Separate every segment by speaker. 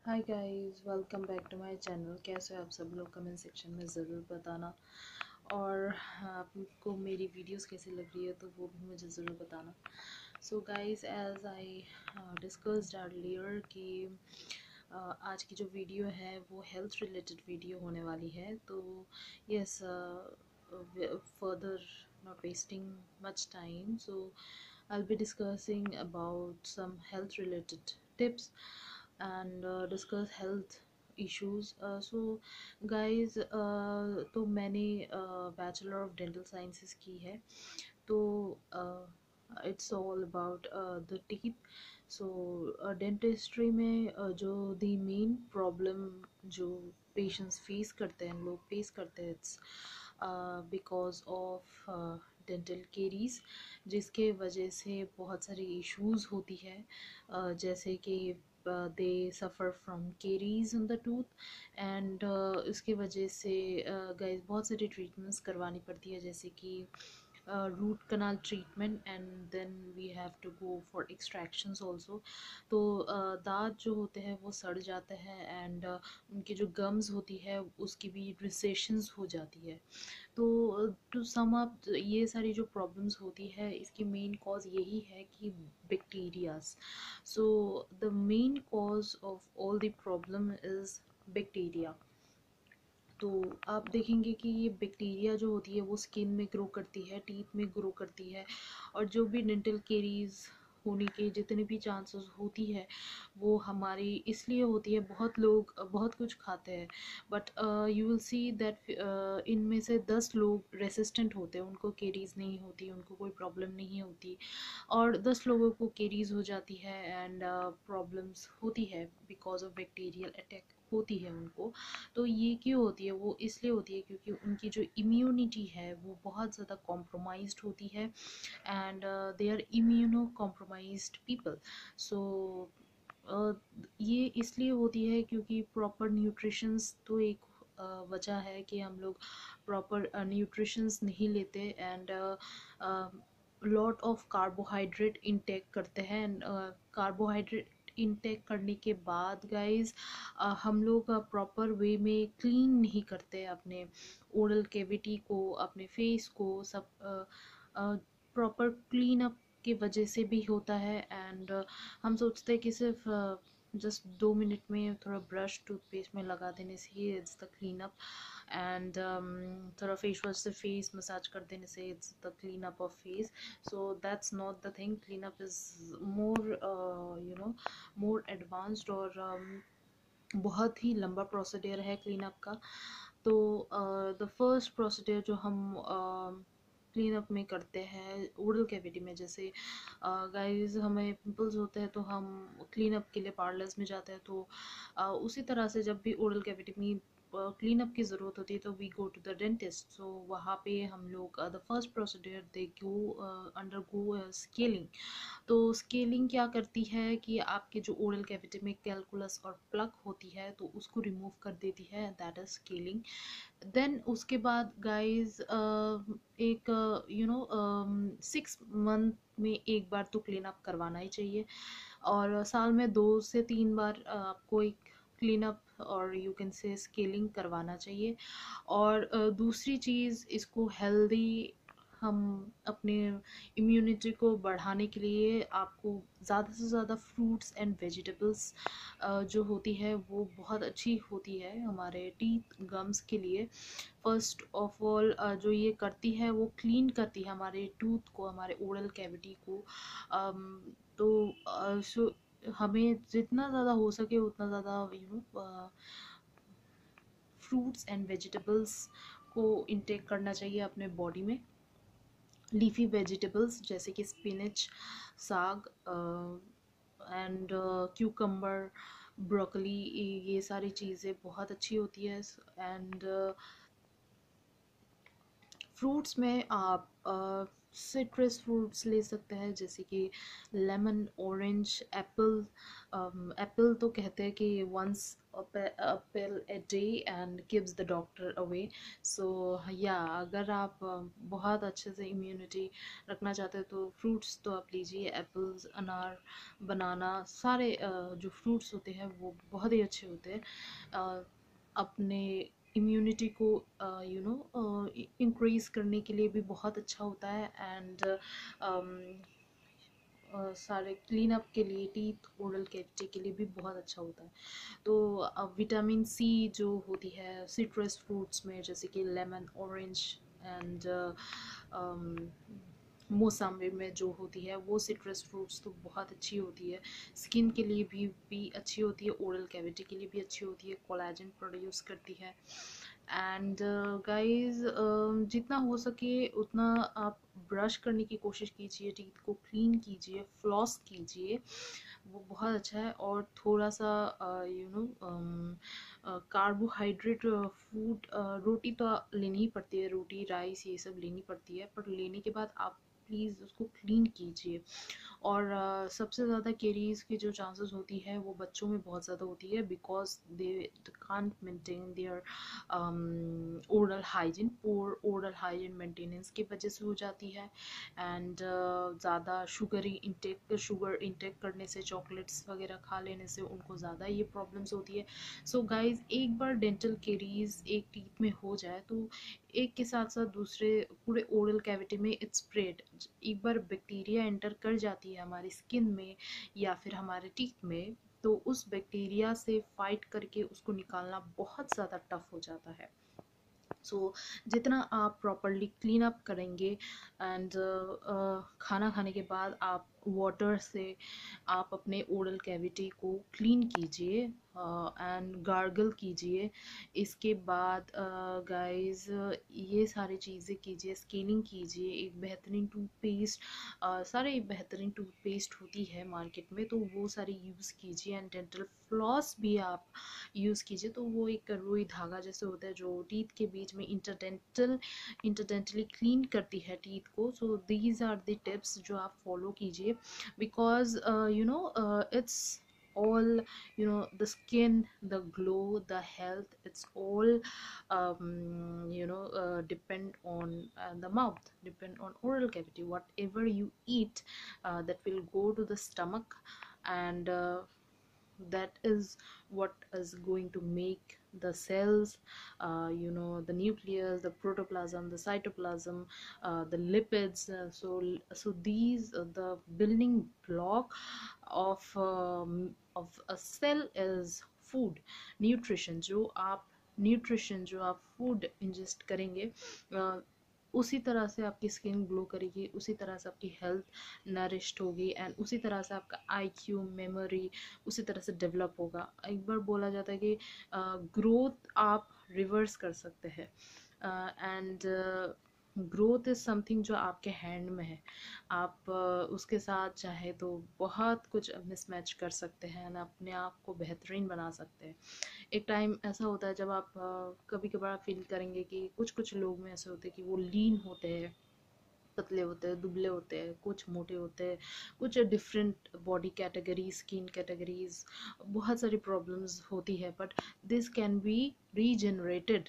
Speaker 1: Hi guys, welcome back to my channel. कैसे हो आप सब लोग? कमेंट सेक्शन में ज़रूर बताना। और आपको मेरी वीडियोस कैसी लग रही है तो वो भी मुझे ज़रूर बताना। So guys, as I discussed earlier कि आज की जो वीडियो है वो हेल्थ रिलेटेड वीडियो होने वाली है। तो yes, further not wasting much time, so I'll be discussing about some health related tips and discuss health issues. So guys, तो मैंने बैचलर ऑफ डेंटल साइंसेस की है। तो it's all about the teeth. So dentistry में जो the main problem जो patients face करते हैं, लोग फेस करते हैं, it's because of dental caries, जिसके वजह से बहुत सारी इश्यूज होती है। जैसे कि they suffer from caries in the tooth and इसकी वजह से गाइस बहुत सारी ट्रीटमेंट्स करवानी पड़ती है, जैसे कि root canal treatment and then we have to go for extractions also. तो दांत जो होते हैं वो सड़ जाते हैं एंड उनकी जो गम्स होती है उसकी भी रिसेशंस हो जाती है। तो टू सम अप, ये सारी जो प्रॉब्लम्स होती है इसकी मेन कॉज यही है कि bacterias. So the main cause of all the problem is bacteria. तो आप देखेंगे कि ये बैक्टीरिया जो होती है वो स्किन में ग्रो करती है, टीथ में ग्रो करती है, और जो भी डेंटल केरीज होने के जितने भी चांसेस होती है वो हमारी इसलिए होती है। बहुत लोग बहुत कुछ खाते हैं, but you will see that इनमें से 10 लोग रेसिस्टेंट होते हैं, उनको केरीज नहीं होती, उनको कोई प्रॉब्लम नहीं होती, और 10 लोगों को केरीज हो जाती है एंड प्रॉब्लम्स होती है बिकॉज ऑफ बैक्टीरियल अटैक होती है उनको। तो ये क्यों होती है? वो इसलिए होती है क्योंकि उनकी जो इम्यूनिटी है वो बहुत ज़्यादा कॉम्प्रोमाइज्ड होती है and they are immunocompromised people. So ये इसलिए होती है क्योंकि प्रॉपर न्यूट्रिशंस तो एक वजह है कि हम लोग प्रॉपर न्यूट्रिशंस नहीं लेते and lot of carbohydrate intake करते हैं। कार्बोहाइड्रेट इनटेक करने के बाद गाइस हम लोग प्रॉपर वे में क्लीन नहीं करते अपने ओरल कैविटी को, अपने फेस को, सब प्रॉपर क्लीन अप की वजह से भी होता है। एंड हम सोचते हैं कि सिर्फ जस्ट 2 मिनट में थोड़ा ब्रश टूथपेस्ट में लगा देने से ही it's the clean up and थोड़ा फेस वॉश से फेस मसाज कर देने से it's the clean up of face. So that's not the thing. Clean up is more more advanced और बहुत ही लंबा प्रोसीडियर है क्लीन अप का। तो द फर्स्ट प्रोसीडियर जो हम क्लीन अप में करते हैं ओरल कैविटी में, जैसे गाइस हमें पिंपल्स होते हैं तो हम क्लीन अप के लिए पार्लर्स में जाते हैं। तो उसी तरह से जब भी ओरल कैविटी में क्लीन अप की ज़रूरत होती है तो we go to the dentist. So वहाँ पे हम लोग the first procedure they go under go scaling. तो स्केलिंग क्या करती है कि आपके जो ओरल कैविटी में कैलकुलस और प्लग होती है तो उसको रिमूव कर देती है, दैट इज स्केलिंग। देन उसके बाद गाइस एक 6 मंथ में एक बार तो क्लीन अप करवाना ही चाहिए, और साल में 2 से 3 बार आपको एक क्लीन अप और यू कैन से स्केलिंग करवाना चाहिए। और दूसरी चीज़, इसको हेल्दी हम अपने इम्यूनिटी को बढ़ाने के लिए आपको ज़्यादा से ज़्यादा फ्रूट्स एंड वेजिटेबल्स जो होती है वो बहुत अच्छी होती है हमारे टीथ गम्स के लिए। फर्स्ट ऑफ ऑल जो ये करती है वो क्लीन करती है हमारे टूथ को, हमारे ओरल कैविटी को। सो हमें जितना ज़्यादा हो सके उतना ज़्यादा फ्रूट्स एंड वेजिटेबल्स को इंटेक करना चाहिए अपने बॉडी में। लीफी वेजिटेबल्स जैसे कि स्पिनच, साग एंड क्यूकम्बर, ब्रोकली, ये सारी चीज़ें बहुत अच्छी होती है। एंड फ्रूट्स में आप सिट्रस फ्रूट्स ले सकते हैं, जैसे कि लेमन, ऑरेंज, एप्पल। एप्पल तो कहते हैं कि once apple a day and keeps the doctor away. So या अगर आप बहुत अच्छे से इम्यूनिटी रखना चाहते हो तो फ्रूट्स तो आप लीजिए, एप्पल्स, अनार, बनाना, सारे जो फ्रूट्स होते हैं वो बहुत ही अच्छे होते हैं। अपने इम्यूनिटी को इंक्रीज करने के लिए भी बहुत अच्छा होता है। एंड सारे क्लीन अप के लिए, टीथ, ओरल कैविटी के लिए भी बहुत अच्छा होता है। तो विटामिन सी जो होती है सिट्रस फ्रूट्स में, जैसे कि लेमन, ऑरेंज एंड मौसम्बी में जो होती है, वो सिट्रस फ्रूट्स तो बहुत अच्छी होती है। स्किन के लिए भी अच्छी होती है, ओरल कैविटी के लिए भी अच्छी होती है, कोलेजन प्रोड्यूस करती है। एंड गाइस, जितना हो सके उतना आप ब्रश करने की कोशिश कीजिए, टीथ को क्लीन कीजिए, फ्लॉस कीजिए, वो बहुत अच्छा है। और थोड़ा सा कार्बोहाइड्रेट फूड, रोटी तो लेनी ही पड़ती है, रोटी, राइस, ये सब लेनी पड़ती है, पर लेने के बाद आप प्लीज़ उसको क्लीन कीजिए। और सबसे ज़्यादा केरीज की जो चांसेस होती है वो बच्चों में बहुत ज़्यादा होती है, because they can't maintain their oral hygiene, poor oral hygiene maintenance की वजह से हो जाती है। एंड ज़्यादा शुगर इंटेक करने से, चॉकलेट्स वगैरह खा लेने से उनको ज़्यादा ये प्रॉब्लम्स होती है। सो गाइज, एक बार डेंटल केरीज एक टीथ में हो जाए तो एक के साथ साथ दूसरे पूरे ओरल कैविटी में इट्स स्प्रेड। एक बार बैक्टीरिया एंटर कर जाती है हमारी स्किन में या फिर हमारे टीथ में, तो उस बैक्टीरिया से फाइट करके उसको निकालना बहुत ज़्यादा टफ हो जाता है। सो जितना आप प्रॉपरली क्लीन अप करेंगे, एंड खाना खाने के बाद आप वाटर से आप अपने ओरल कैविटी को क्लीन कीजिए एंड गार्गल कीजिए। इसके बाद गाइस, ये सारी चीज़ें कीजिए, स्केलिंग कीजिए, एक बेहतरीन टूथपेस्ट, सारे बेहतरीन टूथपेस्ट होती है मार्केट में, तो वो सारी यूज़ कीजिए। एंड डेंटल फ्लॉस भी आप यूज़ कीजिए, तो वो एक रुई धागा जैसे होता है जो टीथ के बीच में इंटरडेंटली क्लीन करती है टीथ को। So these are the tips जो आप फॉलो कीजिए, because it's all, the skin, the glow, the health, it's all depend on the mouth, depend on oral cavity. Whatever you eat, that will go to the stomach, and that is what is going to make the cells, the nucleus, the protoplasm, the cytoplasm, the lipids. So these the building block of a cell is food, nutrition। जो आप food ingest करेंगे, उसी तरह से आपकी skin glow करेगी, उसी तरह से आपकी हेल्थ नरिश्ड होगी, एंड उसी तरह से आपका आईक्यू, मेमोरी उसी तरह से डेवलप होगा। एक बार बोला जाता है कि ग्रोथ आप रिवर्स कर सकते हैं, एंड ग्रोथ इज़ समथिंग जो आपके हैंड में है। आप उसके साथ चाहे तो बहुत कुछ मिसमैच कर सकते हैं ना, अपने आप को बेहतरीन बना सकते हैं। एक टाइम ऐसा होता है जब आप कभी कभार फील करेंगे कि कुछ कुछ लोग में ऐसे होते हैं कि वो लीन होते हैं, पतले होते हैं, दुबले होते हैं, कुछ मोटे होते हैं, कुछ different body categories, skin categories, बहुत सारी प्रॉब्लम्स होती है, but this can be regenerated.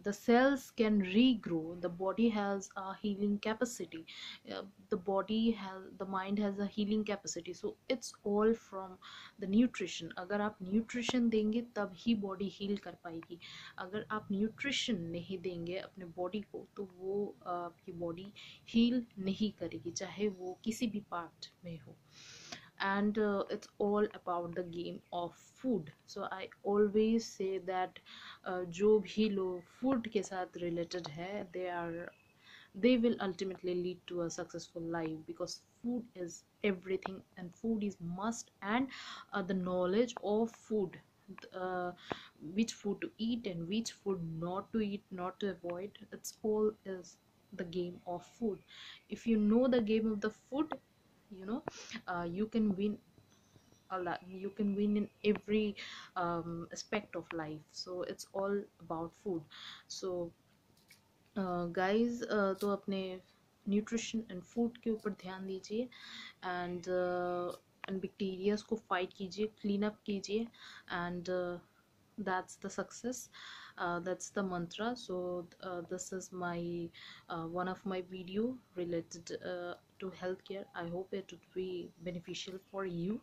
Speaker 1: The cells can regrow. The body has a healing capacity. The mind has a healing capacity. So it's all from the nutrition. अगर आप nutrition देंगे तब ही body heal कर पाएगी। अगर आप न्यूट्रिशन नहीं देंगे अपने बॉडी को, तो वो आपकी बॉडी हील नहीं करेगी, चाहे वो किसी भी पार्ट में हो। And it's all about the game of food. So I always say that जो भी लोग फूड के साथ रिलेटेड है, they will ultimately lead to a successful life, because food is everything and food is must. And the knowledge of food, uh, which food to eat and which food not to eat, not to avoid, it's all is the game of food. If you know the game of the food, you can win a lot, you can win in every aspect of life. So it's all about food. So guys, तो अपने nutrition and food के ऊपर ध्यान दीजिए, and bacterias को fight कीजिए, clean up कीजिए, and that's the success, that's the mantra. So this is my one of my video related to healthcare. I hope it would be beneficial for you,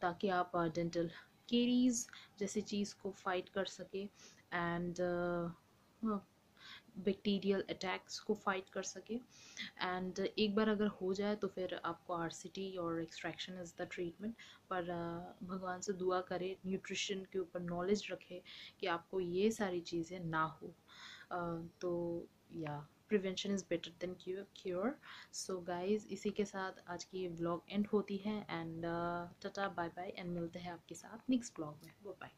Speaker 1: ताकि आप dental caries जैसी चीज़ को fight कर सके, and bacterial attacks को fight कर सके। And एक बार अगर हो जाए तो फिर आपको आरसीटी और एक्सट्रैक्शन इज़ द ट्रीटमेंट। पर भगवान से दुआ करे, न्यूट्रिशन के ऊपर नॉलेज रखे कि आपको ये सारी चीज़ें ना हो। तो या prevention is better than cure. So guys, इसी के साथ आज की ये व्लॉग एंड होती है, and tata bye bye, and मिलते हैं आपके साथ नेक्स्ट व्लॉग में। Bye bye.